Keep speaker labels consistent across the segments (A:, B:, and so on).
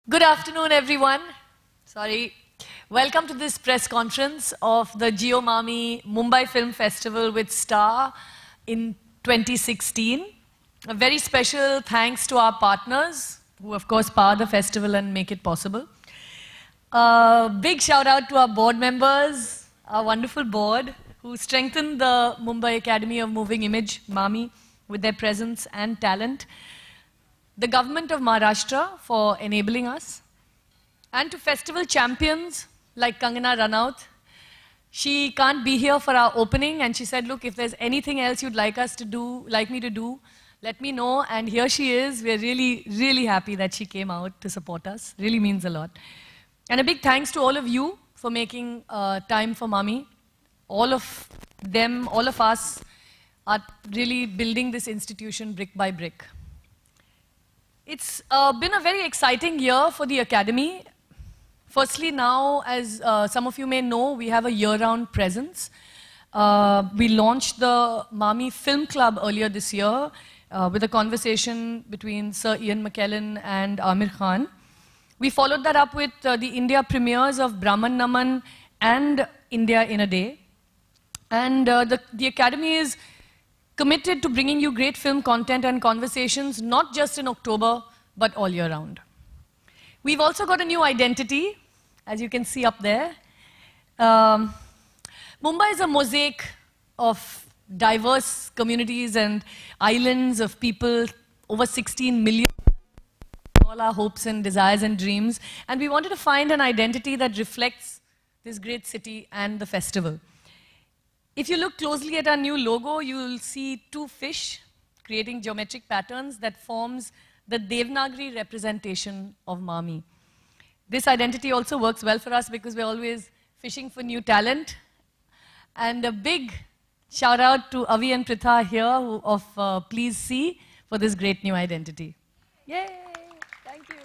A: Good afternoon, everyone. Sorry. Welcome to this press conference of the Jio Mami Mumbai Film Festival with Star in 2016. A very special thanks to our partners, who of course power the festival and make it possible. Big shout out to our board members, our wonderful board, who strengthened the Mumbai Academy of Moving Image, MAMI, with their presence and talent. The government of Maharashtra for enabling us, and to festival champions like Kangana Ranaut. She can't be here for our opening, and she said, look, if there's anything else you'd like me to do, let me know. And here she is. We're really, really happy that she came out to support us. Really means a lot. And a big thanks to all of you for making time for Mami. All of them, all of us are really building this institution brick by brick. It's been a very exciting year for the Academy. Firstly, now, as some of you may know, we have a year-round presence. We launched the Mami Film Club earlier this year with a conversation between Sir Ian McKellen and Amir Khan. We followed that up with the India premieres of Brahman Naman and India in a Day. And the Academy is committed to bringing you great film content and conversations, not just in October, but all year round. We've also got a new identity, as you can see up there. Mumbai is a mosaic of diverse communities and islands of people, over 16 million, all our hopes and desires and dreams. And we wanted to find an identity that reflects this great city and the festival. If you look closely at our new logo, you'll see two fish creating geometric patterns that forms the Devanagari representation of Mami. This identity also works well for us because we're always fishing for new talent. And a big shout out to Avi and Pritha here of Please See for this great new identity. Yay! Thank you.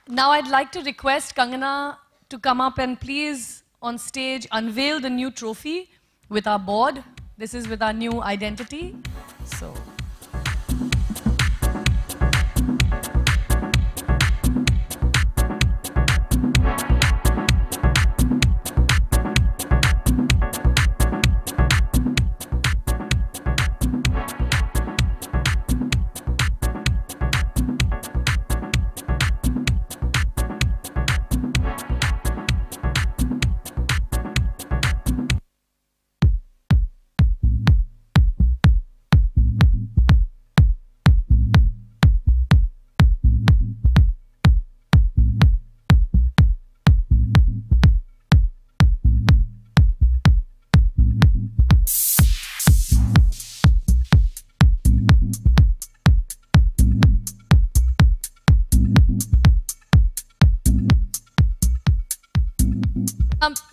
A: Now I'd like to request Kangana to come up and please on stage unveil the new trophy with our board. This is with our new identity. So.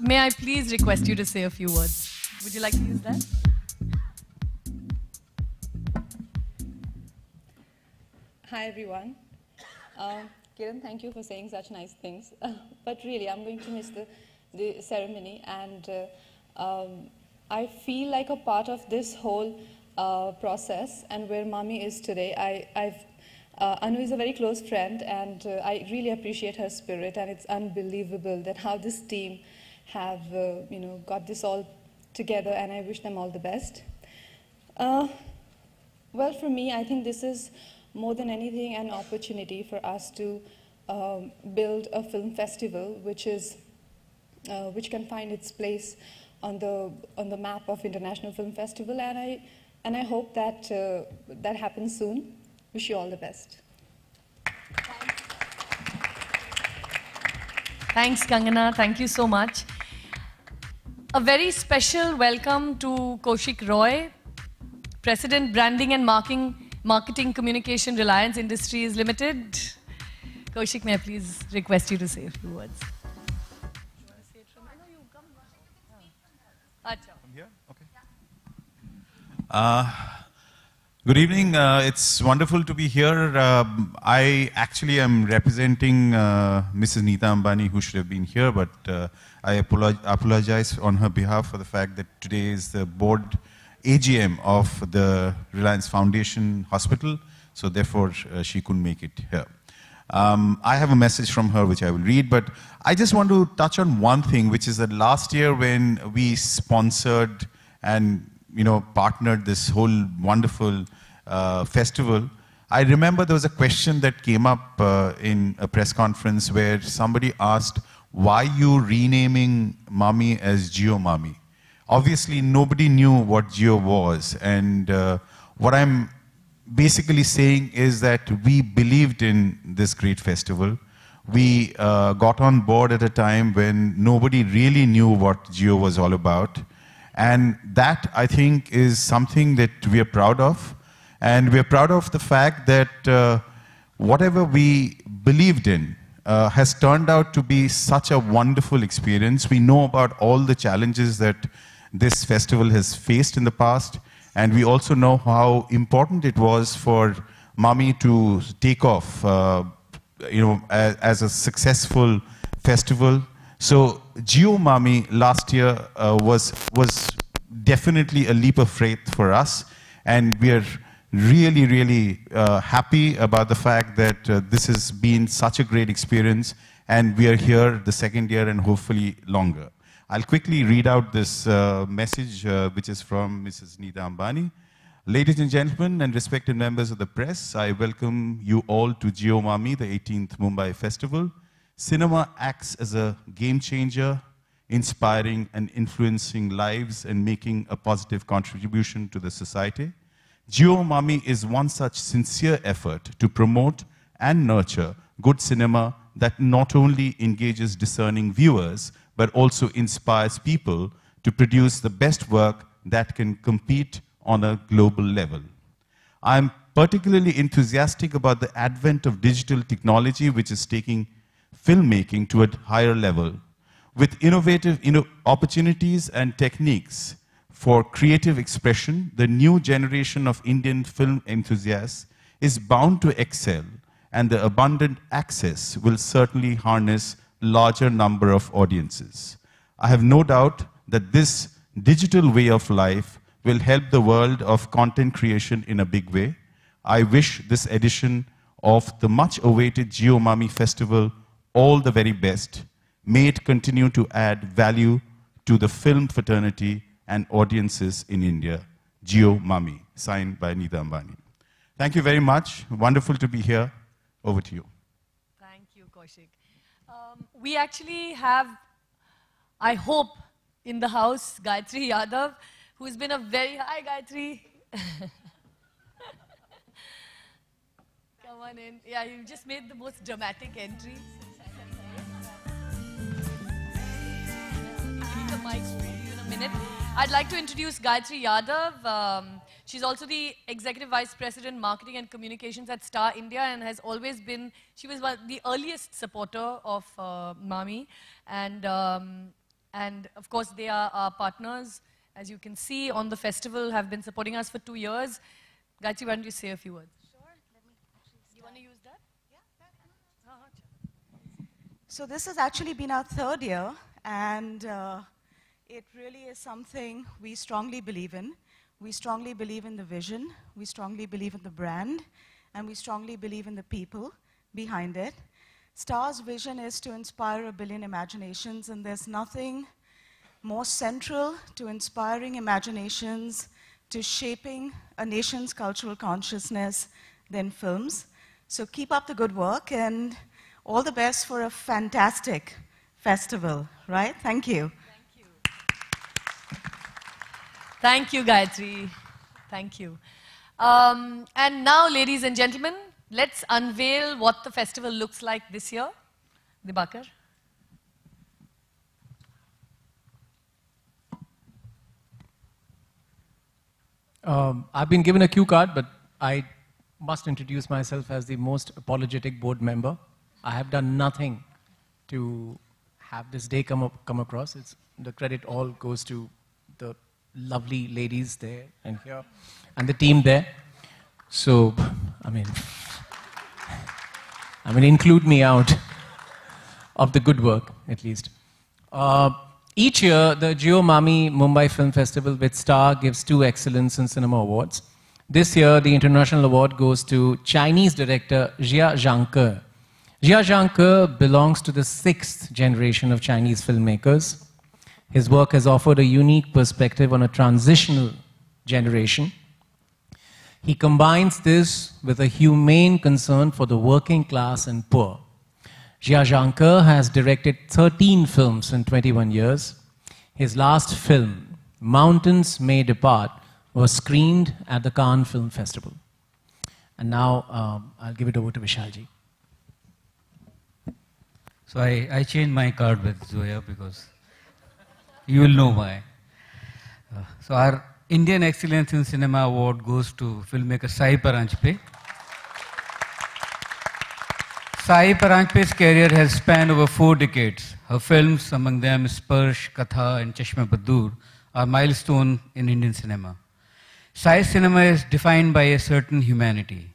A: May I please request you to say a few words? Would you like to use that?
B: Hi, everyone. Kiran, thank you for saying such nice things. But really, I'm going to miss the ceremony. And I feel like a part of this whole process and where Mami is today. Anu is a very close friend, and I really appreciate her spirit. And it's unbelievable that how this team have got this all together, and I wish them all the best. Well, for me, I think this is more than anything an opportunity for us to build a film festival which can find its place on the map of International Film Festival, and I hope that that happens soon. Wish you all the best.
A: Thanks, Kangana. Thank you so much. A very special welcome to Kaushik Roy, President, Branding and Marketing Communication, Reliance Industries Limited. Kaushik, may I please request you to say a few words? You want to say it from here? No, you come.
C: From here? Okay. Good evening. It's wonderful to be here. I actually am representing Mrs. Neeta Ambani, who should have been here, but I apologize on her behalf for the fact that today is the board AGM of the Reliance Foundation Hospital, so therefore she couldn't make it here. I have a message from her which I will read, but I just want to touch on one thing, which is that last year when we sponsored and partnered this whole wonderful festival, I remember there was a question that came up in a press conference where somebody asked, why you renaming Mami as Jio Mami? Obviously, nobody knew what Jio was, and what I'm basically saying is that we believed in this great festival. We got on board at a time when nobody really knew what Jio was all about. And that, I think, is something that we are proud of. And we are proud of the fact that whatever we believed in has turned out to be such a wonderful experience. We know about all the challenges that this festival has faced in the past. And we also know how important it was for Mami to take off, as a successful festival. So Jio Mami last year was definitely a leap of faith for us. And we are really, really happy about the fact that this has been such a great experience. And we are here the second year and hopefully longer. I'll quickly read out this message, which is from Mrs. Neeta Ambani. Ladies and gentlemen and respected members of the press, I welcome you all to Jio Mami, the 18th Mumbai Festival. Cinema acts as a game changer, inspiring and influencing lives and making a positive contribution to the society. Jio Mami is one such sincere effort to promote and nurture good cinema that not only engages discerning viewers, but also inspires people to produce the best work that can compete on a global level. I'm particularly enthusiastic about the advent of digital technology, which is taking filmmaking to a higher level. With innovative opportunities and techniques for creative expression, the new generation of Indian film enthusiasts is bound to excel, and the abundant access will certainly harness larger number of audiences. I have no doubt that this digital way of life will help the world of content creation in a big way. I wish this edition of the much-awaited Jio Mami Festival all the very best. May it continue to add value to the film fraternity and audiences in India. Jio Mami, signed by Neeta Ambani. Thank you very much. Wonderful to be here. Over to you.
A: Thank you, Kaushik. We actually have, I hope, in the house, Gayatri Yadav, who's been a very... Hi, Gayatri. Come on in. Yeah, you just made the most dramatic entry. The mic for you in a minute. I'd like to introduce Gayatri Yadav. She's also the Executive Vice President, Marketing and Communications at Star India, and has always been, she was the earliest supporter of Mami. And of course, they are our partners, as you can see, on the festival, have been supporting us for 2 years. Gayatri, why don't you say a few words?
D: Sure. Let me actually start.
A: You want to use that?
D: Yeah. So this has actually been our 3rd year, and it really is something we strongly believe in. We strongly believe in the vision, we strongly believe in the brand, and we strongly believe in the people behind it. Star's vision is to inspire 1 billion imaginations, and there's nothing more central to inspiring imaginations, to shaping a nation's cultural consciousness than films. So keep up the good work, and all the best for a fantastic festival, right? Thank you.
A: Thank you, Gayatri. Thank you. And now, ladies and gentlemen, let's unveil what the festival looks like this year. Dibakar.
E: I've been given a cue card, but I must introduce myself as the most apologetic board member. I have done nothing to have this day come across. The credit all goes to the lovely ladies there and here, and the team there. So, I mean, include me out of the good work, at least. Each year, the Jio Mami Mumbai Film Festival with Star gives 2 Excellence in Cinema Awards. This year, the international award goes to Chinese director Jia Zhangke Jia Zhangke belongs to the 6th generation of Chinese filmmakers. His work has offered a unique perspective on a transitional generation. He combines this with a humane concern for the working class and poor. Jia Zhangke has directed 13 films in 21 years. His last film, Mountains May Depart, was screened at the Cannes Film Festival. And now I'll give it over to Vishalji.
F: So I changed my card with Zoya because you will know why. So our Indian Excellence in Cinema Award goes to filmmaker Sai Paranjpe. Sai Paranjpe's career has spanned over 4 decades. Her films, among them Sparsh, Katha and Chashme Badur, are milestone in Indian cinema. Sai's cinema is defined by a certain humanity.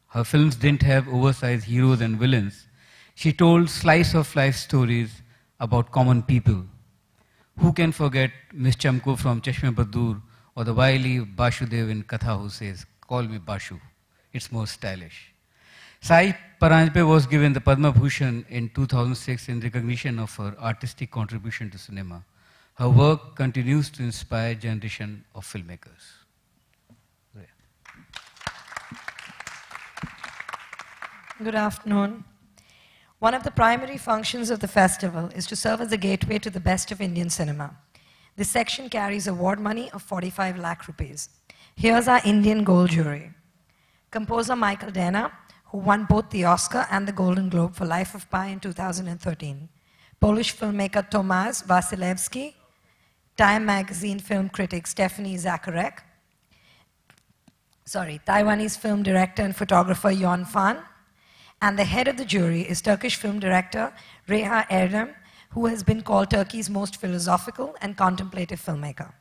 F: Her films didn't have oversized heroes and villains. She told slice-of-life stories about common people. Who can forget Miss Chamko from Chashme Badur or the wily Bashudev in Katha who says, "Call me Bashu, it's more stylish." Sai Paranjpe was given the Padma Bhushan in 2006 in recognition of her artistic contribution to cinema. Her work continues to inspire a generation of filmmakers.
G: Good afternoon. One of the primary functions of the festival is to serve as a gateway to the best of Indian cinema. This section carries award money of 45 lakh rupees. Here's our Indian Gold jury. Composer Michael Dana, who won both the Oscar and the Golden Globe for Life of Pi in 2013. Polish filmmaker Tomasz Wasilewski, Time magazine film critic Stephanie Zacharek, Taiwanese film director and photographer Yon Fan, and the head of the jury is Turkish film director Reha Erdem, who has been called Turkey's most philosophical and contemplative filmmaker.